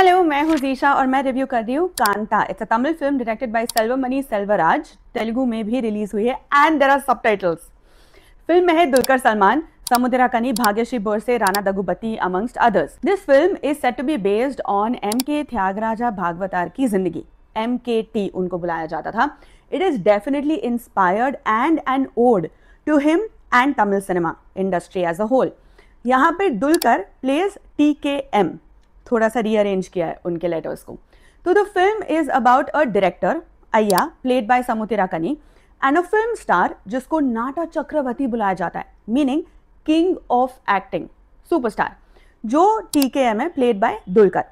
Hello, मैं हूँ geisha और मैं रिव्यू कर रही हूँ Kaantha. It's a Tamil film directed by Selvamani Selvaraj. Telugu में भी रिलीज हुई है and there are subtitles. Film में है Dulquer Salmaan, Samuthirakani, Bhagyashri Borse, Rana Daggubati amongst others. This film is set to be based on M K. Thyagaraja Bhagavathar की जिंदगी। MKT उनको बुलाया जाता था। It is definitely inspired and an ode to him and Tamil cinema industry as a whole. यहाँ पे दुलकर प्लेज TKM, थोड़ा सा रीअरेंज किया है उनके लेटर्स को। तो the film is about a director Ayya played by Samuthirakani and a film star जिसको नाटा चक्रवर्ती बुलाया जाता है, meaning king of acting, superstar, जो TKM है प्लेड बाय दुलकर।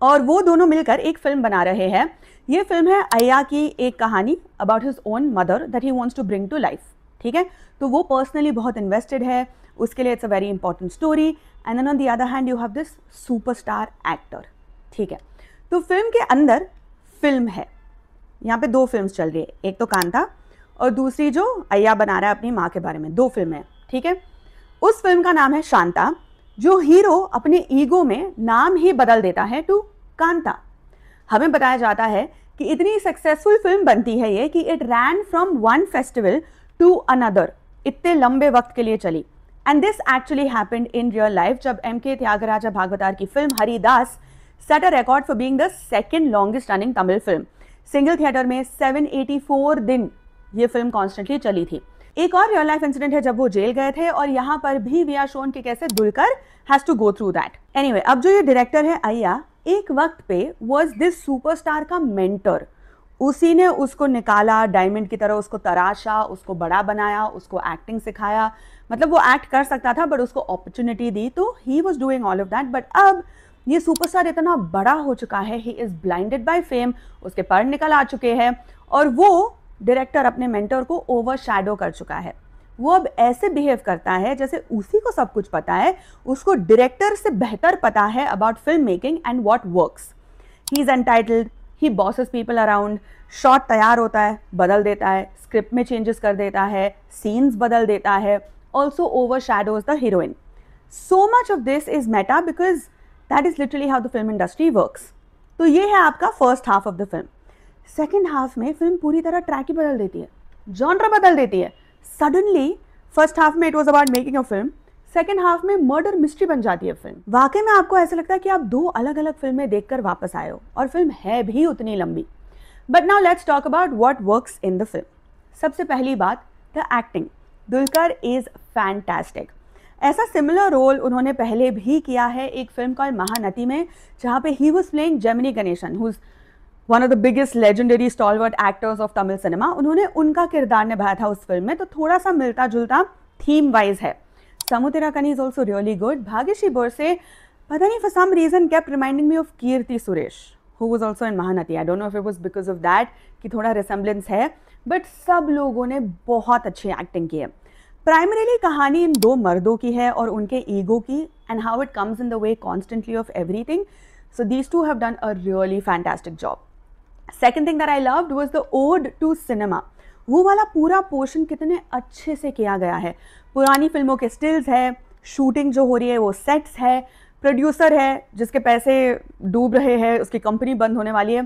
और वो दोनों मिलकर एक फिल्म बना रहे हैं। ये फिल्म है अय्या की एक कहानी about his own mother that he wants to bring to life. ठीक है, तो वो पर्सनली बहुत इन्वेस्टेड है, उसके लिए it's a very important story. And then on the other hand you have this superstar actor. ठीक है, तो फिल्म के अंदर फिल्म है, यहाँ पे दो फिल्म्स चल रही है, एक तो कांता और दूसरी जो अय्या बना रहा है अपनी माँ के बारे में, दो फिल्में हैं। ठीक है, उस फिल्म का नाम है शांता, जो हीरो अपने ईगो में नाम ही बदल देता है टू कांता। हमें बताया जाता है कि इतनी सक्सेसफुल फिल्म बनती है ये कि it ran from one festival to another, इतने लंबे वक्त के लिए चली। And this actually happened in real life, जब M.K. त्यागराजा भागवतार की film Haridas set a record for being the second longest running Tamil film. Single theatre में 784 दिन ये फिल्म कॉन्स्टेंटली चली थी। एक और रियल लाइफ इंसिडेंट है जब वो जेल गए थे, और यहाँ पर भी वी आर शोन कि कैसे Dulquer has to go through that. Anyway, अब जो ये डायरेक्टर है अय्या, एक वक्त पे वाज दिस सुपरस्टार का मेंटर। उसी ने उसको निकाला, डायमंड की तरह उसको तराशा, उसको बड़ा बनाया, उसको एक्टिंग सिखाया। मतलब वो एक्ट कर सकता था बट उसको अपॉर्चुनिटी दी, तो he was doing all of that. But अब ये सुपरस्टार इतना बड़ा हो चुका है, he is blinded bye fame, उसके पर निकल आ चुके हैं, और वो डायरेक्टर अपने मेंटर को ओवरशैडो कर चुका है। वो अब ऐसे बिहेव करता है जैसे उसी को सब कुछ पता है, उसको डायरेक्टर से बेहतर पता है about film making and what works. He is entitled, he bosses people around, shot तैयार होता है बदल देता है, स्क्रिप्ट में चेंजेस कर देता है, सीन्स बदल देता है, also ओवरशैडोज the heroine. So much of this is Meta because that is literally how the film industry works. तो ये है आपका first half of the film. Second half में फिल्म पूरी तरह ट्रैक ही बदल देती है, जॉनर बदल देती है। सडनली फर्स्ट हाफ में it was about making a film, second half में मर्डर मिस्ट्री बन जाती है फिल्म। वाकई में आपको ऐसा लगता है कि आप दो अलग अलग फिल्में देखकर वापस आए हो, और फिल्म है भी उतनी लंबी। But now let's talk about what works in the film. सबसे पहली बात, the acting. Dulquer is fantastic. ऐसा सिमिलर रोल उन्होंने पहले भी किया है एक फिल्म कॉल्ड महानती में, जहाँ पे he was playing Gemini Ganesan, who is one of the biggest legendary stalwart actors of Tamil cinema. उन्होंने उनका किरदार निभाया था उस फिल्म में, तो थोड़ा सा मिलता जुलता थीम वाइज है। Samuthirakani is also really good. Bhagyashri Borse, पता नहीं for some reason kept reminding me of Keerthy Suresh, who was also in Mahanati. I don't know if it was because of that कि थोड़ा रिसेम्बलेंस है, बट सब लोगों ने बहुत अच्छी एक्टिंग की है। प्राइमरीली कहानी इन दो मर्दों की है और उनके ईगो की, and how it comes in the way constantly of everything. So these two have done a really fantastic job. Second thing that I loved was the ode to cinema. वो वाला पूरा पोर्शन कितने अच्छे से किया गया है। पुरानी फिल्मों के स्टिल्स है, शूटिंग जो हो रही है वो सेट्स है, प्रोड्यूसर है जिसके पैसे डूब रहे हैं, उसकी कंपनी बंद होने वाली है।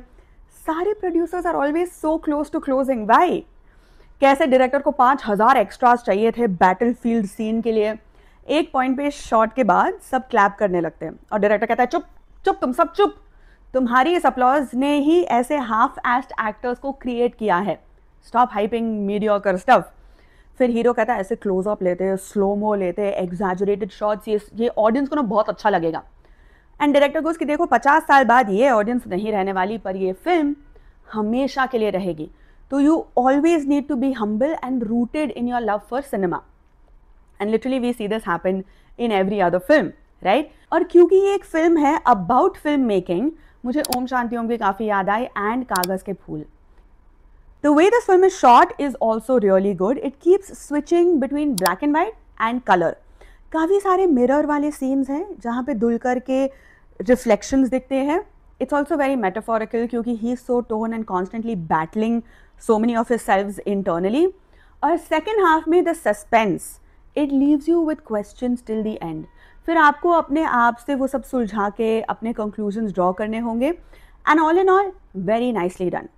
सारे producers are always so close to closing. Why? कैसे डायरेक्टर को 5000 एक्स्ट्रास चाहिए थे बैटल फील्ड सीन के लिए। एक पॉइंट पे शॉट के बाद सब क्लैप करने लगते हैं और डायरेक्टर कहता है चुप चुप, तुम सब चुप, तुम्हारी इस अपलॉज ने ही ऐसे हाफ एस्ट एक्टर्स को क्रिएट किया है, स्टॉप हाइपिंग मीडियोकर स्टफ। फिर हीरो कहता है ऐसे क्लोजअप लेते हैं, स्लोमो लेते हैं, एग्जैजुरेटेड शॉट्स, ये ऑडियंस को ना बहुत अच्छा लगेगा। एंड डायरेक्टर को उसकी देखो 50 साल बाद ये ऑडियंस नहीं रहने वाली, पर ये फिल्म हमेशा के लिए रहेगी। तो you always need to be humble and rooted in your love for cinema, and literally we see this happen in every other film, right? और क्योंकि ये एक फिल्म है अबाउट फिल्म मेकिंग, मुझे ओम शांति ओम की काफ़ी याद आई, एंड कागज़ के फूल। The way this film is shot is also really good. It keeps switching between black and white and color. काफ़ी सारे मिरर वाले सीन्स हैं जहाँ पे दुलकर के रिफ्लेक्शंस दिखते हैं। It's also very metaphorical क्योंकि he is so torn and constantly battling so many of his selves internally. और second half में the suspense, it leaves you with questions till the end. फिर आपको अपने आप से वो सब सुलझा के अपने कंक्लूजन्स ड्रॉ करने होंगे। And all in all very nicely done.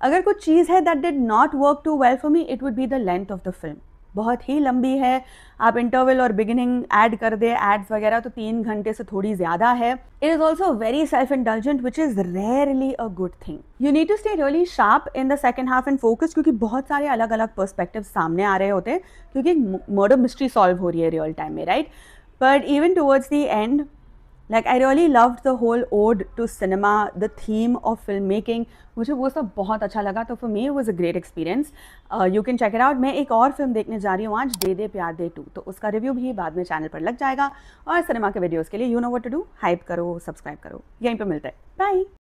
अगर कुछ चीज़ है that did not work too well for me, it would be the length of the film. बहुत ही लंबी है, आप इंटरवल और बिगिनिंग ऐड कर दे, एड्स वगैरह, तो 3 घंटे से थोड़ी ज़्यादा है। It is also very self indulgent which is rarely a good thing. You need to stay really sharp in the second half and focus, क्योंकि बहुत सारे अलग अलग पर्सपेक्टिव सामने आ रहे होते हैं, क्योंकि मर्डर मिस्ट्री सॉल्व हो रही है रियल टाइम में, right. But even towards the end, like I really loved the whole ode to cinema, the theme of filmmaking, मुझे वो सब बहुत अच्छा लगा। तो for me it was a great experience. You can check it out. मैं एक और फिल्म देखने जा रही हूँ आज, दे दे प्यार दे 2, तो उसका रिव्यू भी बाद में चैनल पर लग जाएगा। और सिनेमा के वीडियोस के लिए you know what to do, hype करो, सब्सक्राइब करो। यहीं पे मिलते हैं, बाय।